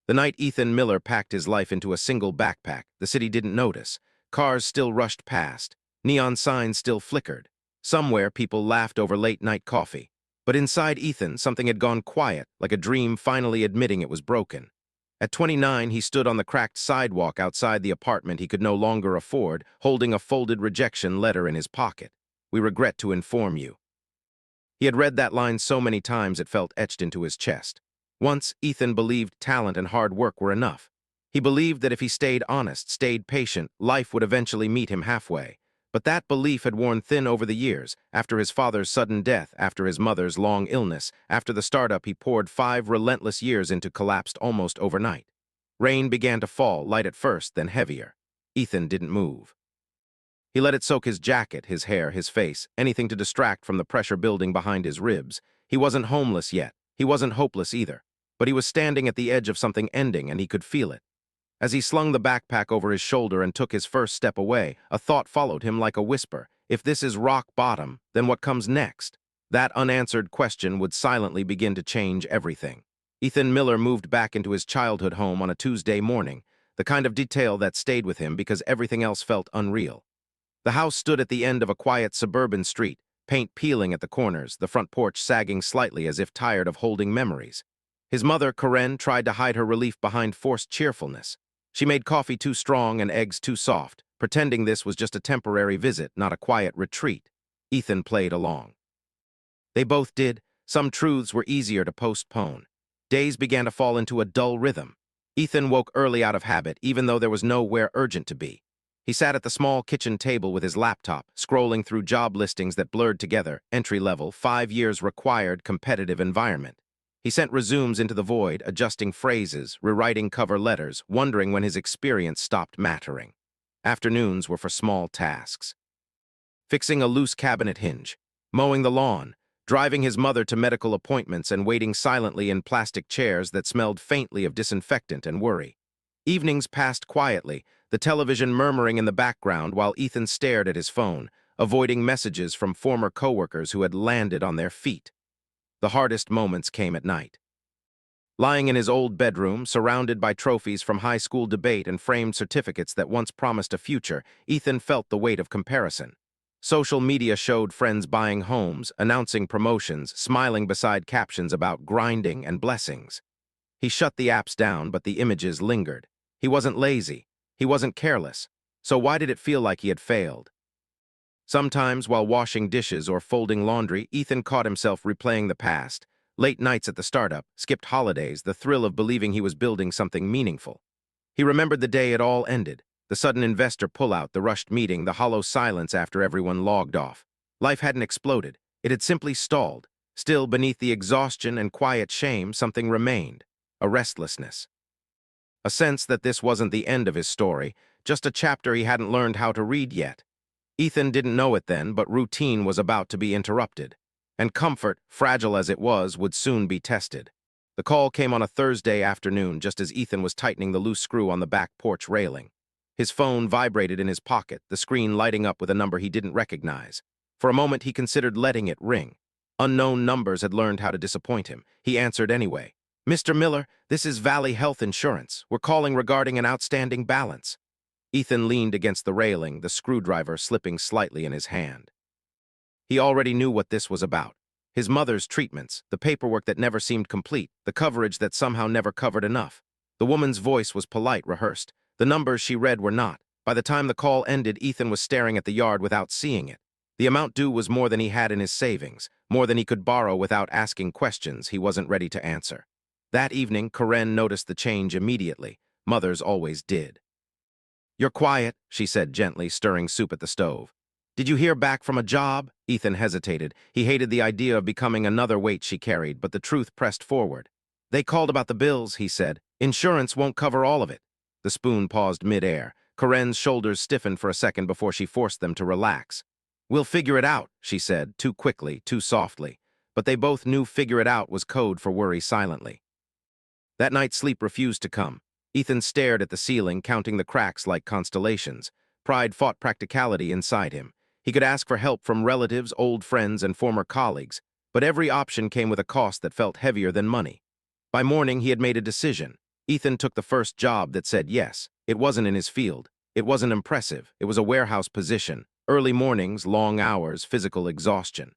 The night Ethan Miller packed his life into a single backpack, the city didn't notice. Cars still rushed past. Neon signs still flickered. Somewhere, people laughed over late-night coffee. But inside Ethan, something had gone quiet, like a dream finally admitting it was broken. At 29, he stood on the cracked sidewalk outside the apartment he could no longer afford, holding a folded rejection letter in his pocket. "We regret to inform you." He had read that line so many times it felt etched into his chest. Once, Ethan believed talent and hard work were enough. He believed that if he stayed honest, stayed patient, life would eventually meet him halfway. But that belief had worn thin over the years, after his father's sudden death, after his mother's long illness, after the startup he poured 5 relentless years into collapsed almost overnight. Rain began to fall, light at first, then heavier. Ethan didn't move. He let it soak his jacket, his hair, his face, anything to distract from the pressure building behind his ribs. He wasn't homeless yet. He wasn't hopeless either. But he was standing at the edge of something ending, and he could feel it. As he slung the backpack over his shoulder and took his first step away, a thought followed him like a whisper. If this is rock bottom, then what comes next? That unanswered question would silently begin to change everything. Ethan Miller moved back into his childhood home on a Tuesday morning, the kind of detail that stayed with him because everything else felt unreal. The house stood at the end of a quiet suburban street, paint peeling at the corners, the front porch sagging slightly as if tired of holding memories. His mother, Karen, tried to hide her relief behind forced cheerfulness. She made coffee too strong and eggs too soft, pretending this was just a temporary visit, not a quiet retreat. Ethan played along. They both did. Some truths were easier to postpone. Days began to fall into a dull rhythm. Ethan woke early out of habit, even though there was nowhere urgent to be. He sat at the small kitchen table with his laptop, scrolling through job listings that blurred together, entry-level, 5 years required competitive environment. He sent resumes into the void, adjusting phrases, rewriting cover letters, wondering when his experience stopped mattering. Afternoons were for small tasks. Fixing a loose cabinet hinge, mowing the lawn, driving his mother to medical appointments and waiting silently in plastic chairs that smelled faintly of disinfectant and worry. Evenings passed quietly, the television murmuring in the background while Ethan stared at his phone, avoiding messages from former coworkers who had landed on their feet. The hardest moments came at night. Lying in his old bedroom, surrounded by trophies from high school debate and framed certificates that once promised a future, Ethan felt the weight of comparison. Social media showed friends buying homes, announcing promotions, smiling beside captions about grinding and blessings. He shut the apps down, but the images lingered. He wasn't lazy. He wasn't careless. So why did it feel like he had failed? Sometimes, while washing dishes or folding laundry, Ethan caught himself replaying the past. Late nights at the startup, skipped holidays, the thrill of believing he was building something meaningful. He remembered the day it all ended, the sudden investor pullout, the rushed meeting, the hollow silence after everyone logged off. Life hadn't exploded. It had simply stalled. Still, beneath the exhaustion and quiet shame, something remained. A restlessness. A sense that this wasn't the end of his story, just a chapter he hadn't learned how to read yet. Ethan didn't know it then, but routine was about to be interrupted. And comfort, fragile as it was, would soon be tested. The call came on a Thursday afternoon, just as Ethan was tightening the loose screw on the back porch railing. His phone vibrated in his pocket, the screen lighting up with a number he didn't recognize. For a moment, he considered letting it ring. Unknown numbers had learned how to disappoint him. He answered anyway. "Mr. Miller, this is Valley Health Insurance. We're calling regarding an outstanding balance." Ethan leaned against the railing, the screwdriver slipping slightly in his hand. He already knew what this was about. His mother's treatments, the paperwork that never seemed complete, the coverage that somehow never covered enough. The woman's voice was polite, rehearsed. The numbers she read were not. By the time the call ended, Ethan was staring at the yard without seeing it. The amount due was more than he had in his savings, more than he could borrow without asking questions he wasn't ready to answer. That evening, Karen noticed the change immediately. Mothers always did. "You're quiet," she said gently, stirring soup at the stove. "Did you hear back from a job?" Ethan hesitated. He hated the idea of becoming another weight she carried, but the truth pressed forward. "They called about the bills," he said. "Insurance won't cover all of it." The spoon paused mid-air. Karen's shoulders stiffened for a second before she forced them to relax. "We'll figure it out," she said, too quickly, too softly. But they both knew figure it out was code for worry silently. That night sleep refused to come. Ethan stared at the ceiling, counting the cracks like constellations. Pride fought practicality inside him. He could ask for help from relatives, old friends, and former colleagues, but every option came with a cost that felt heavier than money. By morning, he had made a decision. Ethan took the first job that said yes. It wasn't in his field. It wasn't impressive. It was a warehouse position. Early mornings, long hours, physical exhaustion.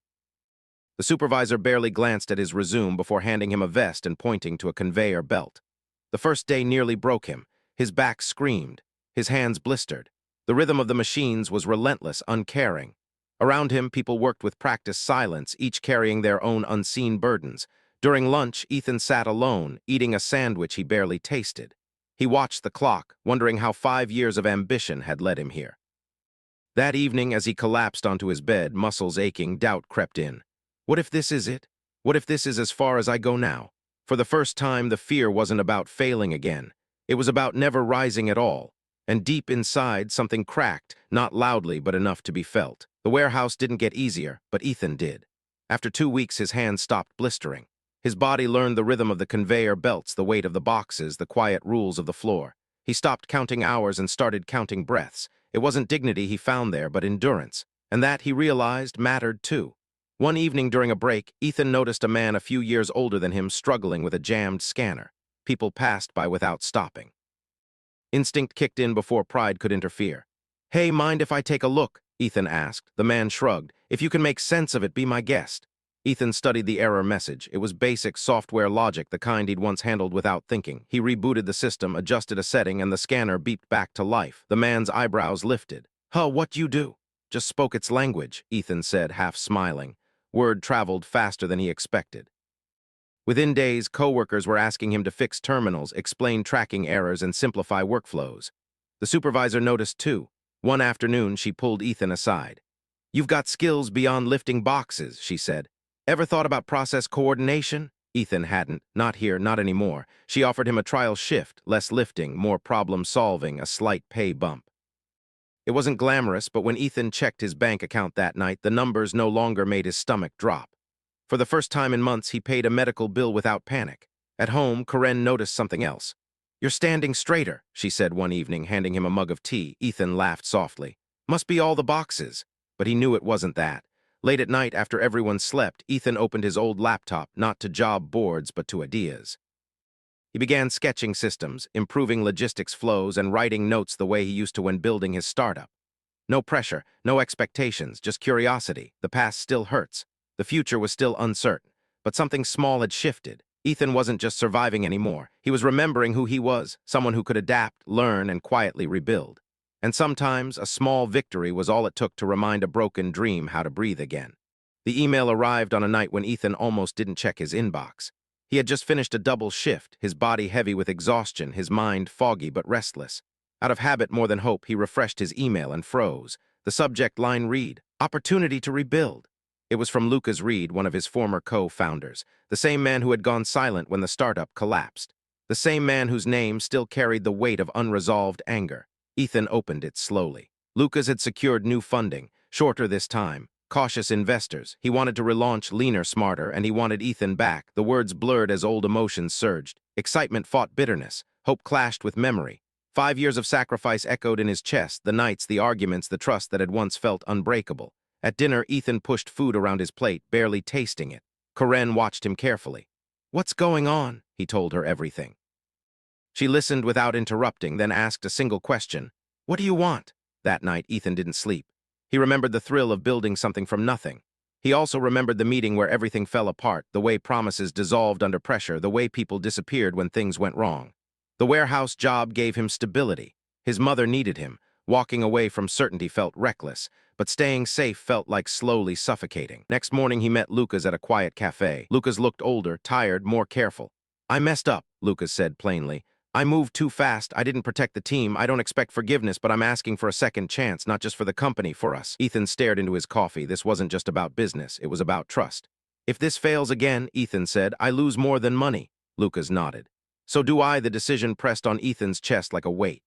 The supervisor barely glanced at his resume before handing him a vest and pointing to a conveyor belt. The first day nearly broke him. His back screamed. His hands blistered. The rhythm of the machines was relentless, uncaring. Around him, people worked with practiced silence, each carrying their own unseen burdens. During lunch, Ethan sat alone, eating a sandwich he barely tasted. He watched the clock, wondering how 5 years of ambition had led him here. That evening, as he collapsed onto his bed, muscles aching, doubt crept in. What if this is it? What if this is as far as I go now? For the first time, the fear wasn't about failing again. It was about never rising at all. And deep inside, something cracked, not loudly, but enough to be felt. The warehouse didn't get easier, but Ethan did. After 2 weeks, his hands stopped blistering. His body learned the rhythm of the conveyor belts, the weight of the boxes, the quiet rules of the floor. He stopped counting hours and started counting breaths. It wasn't dignity he found there, but endurance. And that, he realized, mattered too. One evening during a break, Ethan noticed a man a few years older than him struggling with a jammed scanner. People passed by without stopping. Instinct kicked in before pride could interfere. "Hey, mind if I take a look?" Ethan asked. The man shrugged. "If you can make sense of it, be my guest." Ethan studied the error message. It was basic software logic, the kind he'd once handled without thinking. He rebooted the system, adjusted a setting, and the scanner beeped back to life. The man's eyebrows lifted. "Huh, what you do?" "Just spoke its language," Ethan said, half smiling. Word traveled faster than he expected. Within days, coworkers were asking him to fix terminals, explain tracking errors, and simplify workflows. The supervisor noticed too. One afternoon, she pulled Ethan aside. "You've got skills beyond lifting boxes," she said. "Ever thought about process coordination?" Ethan hadn't. Not here, not anymore. She offered him a trial shift, less lifting, more problem solving, a slight pay bump. It wasn't glamorous, but when Ethan checked his bank account that night, the numbers no longer made his stomach drop. For the first time in months, he paid a medical bill without panic. At home, Karen noticed something else. "You're standing straighter," she said one evening, handing him a mug of tea. Ethan laughed softly. "Must be all the boxes." But he knew it wasn't that. Late at night, after everyone slept, Ethan opened his old laptop, not to job boards, but to ideas. He began sketching systems, improving logistics flows, and writing notes the way he used to when building his startup. No pressure, no expectations, just curiosity. The past still hurts. The future was still uncertain. But something small had shifted. Ethan wasn't just surviving anymore. He was remembering who he was, someone who could adapt, learn, and quietly rebuild. And sometimes, a small victory was all it took to remind a broken dream how to breathe again. The email arrived on a night when Ethan almost didn't check his inbox. He had just finished a double shift, his body heavy with exhaustion, his mind foggy but restless. Out of habit more than hope, he refreshed his email and froze. The subject line read, "Opportunity to rebuild." It was from Lucas Reed, one of his former co-founders, the same man who had gone silent when the startup collapsed. The same man whose name still carried the weight of unresolved anger. Ethan opened it slowly. Lucas had secured new funding, shorter this time. Cautious investors. He wanted to relaunch leaner, smarter, and he wanted Ethan back. The words blurred as old emotions surged. Excitement fought bitterness. Hope clashed with memory. 5 years of sacrifice echoed in his chest, the nights, the arguments, the trust that had once felt unbreakable. At dinner, Ethan pushed food around his plate, barely tasting it. Karen watched him carefully. "What's going on?" He told her everything. She listened without interrupting, then asked a single question. "What do you want?" That night, Ethan didn't sleep. He remembered the thrill of building something from nothing. He also remembered the meeting where everything fell apart, the way promises dissolved under pressure, the way people disappeared when things went wrong. The warehouse job gave him stability. His mother needed him. Walking away from certainty felt reckless, but staying safe felt like slowly suffocating. Next morning, he met Lucas at a quiet cafe. Lucas looked older, tired, more careful. "I messed up," Lucas said plainly. "I moved too fast. I didn't protect the team. I don't expect forgiveness, but I'm asking for a second chance, not just for the company, for us." Ethan stared into his coffee. This wasn't just about business. It was about trust. "If this fails again," Ethan said, "I lose more than money." Lucas nodded. "So do I." The decision pressed on Ethan's chest like a weight.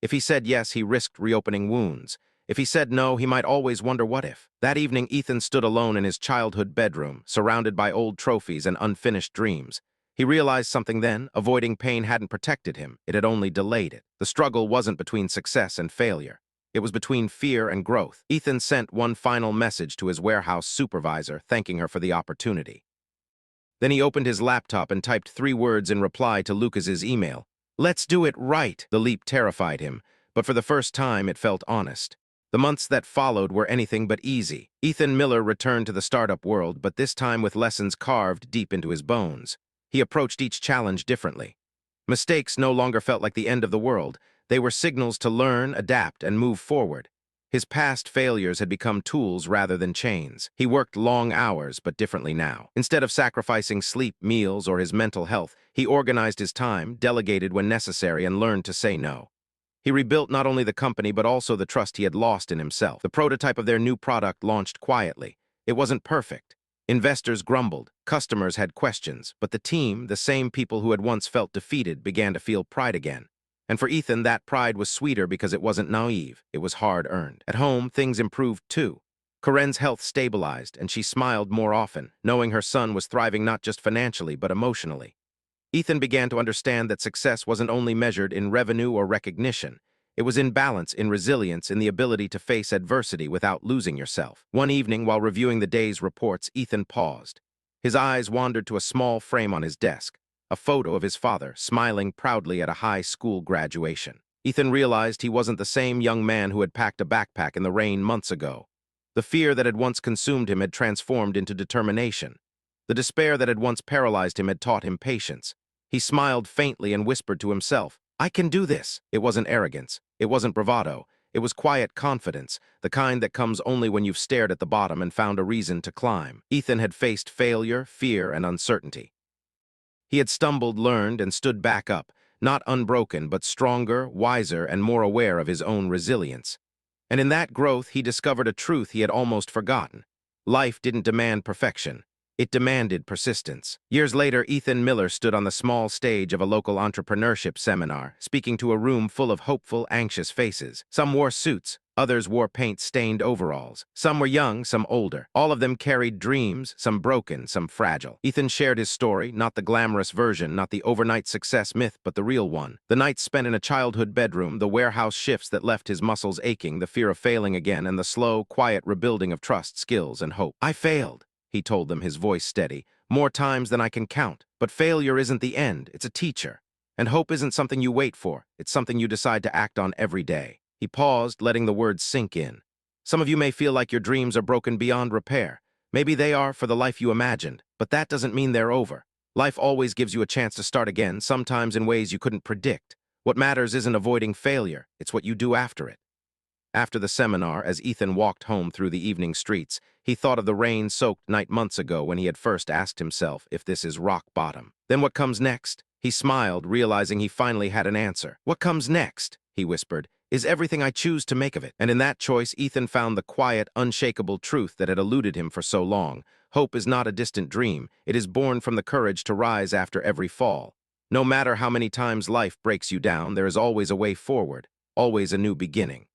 If he said yes, he risked reopening wounds. If he said no, he might always wonder what if. That evening, Ethan stood alone in his childhood bedroom, surrounded by old trophies and unfinished dreams. He realized something then. Avoiding pain hadn't protected him. It had only delayed it. The struggle wasn't between success and failure. It was between fear and growth. Ethan sent one final message to his warehouse supervisor, thanking her for the opportunity. Then he opened his laptop and typed 3 words in reply to Lucas's email. "Let's do it right." The leap terrified him, but for the first time it felt honest. The months that followed were anything but easy. Ethan Miller returned to the startup world, but this time with lessons carved deep into his bones. He approached each challenge differently. Mistakes no longer felt like the end of the world. They were signals to learn, adapt, and move forward. His past failures had become tools rather than chains. He worked long hours, but differently now. Instead of sacrificing sleep, meals, or his mental health, he organized his time, delegated when necessary, and learned to say no. He rebuilt not only the company but also the trust he had lost in himself. The prototype of their new product launched quietly. It wasn't perfect. Investors grumbled, customers had questions, but the team, the same people who had once felt defeated, began to feel pride again. And for Ethan, that pride was sweeter because it wasn't naive, it was hard-earned. At home, things improved too. Corinne's health stabilized, and she smiled more often, knowing her son was thriving not just financially but emotionally. Ethan began to understand that success wasn't only measured in revenue or recognition. It was in balance, in resilience, in the ability to face adversity without losing yourself. One evening, while reviewing the day's reports, Ethan paused. His eyes wandered to a small frame on his desk, a photo of his father, smiling proudly at a high school graduation. Ethan realized he wasn't the same young man who had packed a backpack in the rain months ago. The fear that had once consumed him had transformed into determination. The despair that had once paralyzed him had taught him patience. He smiled faintly and whispered to himself, "I can do this." It wasn't arrogance. It wasn't bravado. It was quiet confidence, the kind that comes only when you've stared at the bottom and found a reason to climb. Ethan had faced failure, fear, and uncertainty. He had stumbled, learned, and stood back up, not unbroken, but stronger, wiser, and more aware of his own resilience. And in that growth, he discovered a truth he had almost forgotten. Life didn't demand perfection. It demanded persistence. Years later, Ethan Miller stood on the small stage of a local entrepreneurship seminar, speaking to a room full of hopeful, anxious faces. Some wore suits, others wore paint-stained overalls. Some were young, some older. All of them carried dreams, some broken, some fragile. Ethan shared his story, not the glamorous version, not the overnight success myth, but the real one. The nights spent in a childhood bedroom, the warehouse shifts that left his muscles aching, the fear of failing again, and the slow, quiet rebuilding of trust, skills, and hope. "I failed," he told them, his voice steady, "more times than I can count. But failure isn't the end, it's a teacher. And hope isn't something you wait for, it's something you decide to act on every day." He paused, letting the words sink in. Some of you may feel like your dreams are broken beyond repair. Maybe they are for the life you imagined, but that doesn't mean they're over. Life always gives you a chance to start again, sometimes in ways you couldn't predict. What matters isn't avoiding failure, it's what you do after it. After the seminar, as Ethan walked home through the evening streets, he thought of the rain-soaked night months ago when he had first asked himself if this is rock bottom. Then what comes next? He smiled, realizing he finally had an answer. "What comes next," he whispered, "is everything I choose to make of it." And in that choice, Ethan found the quiet, unshakable truth that had eluded him for so long. Hope is not a distant dream. It is born from the courage to rise after every fall. No matter how many times life breaks you down, there is always a way forward, always a new beginning.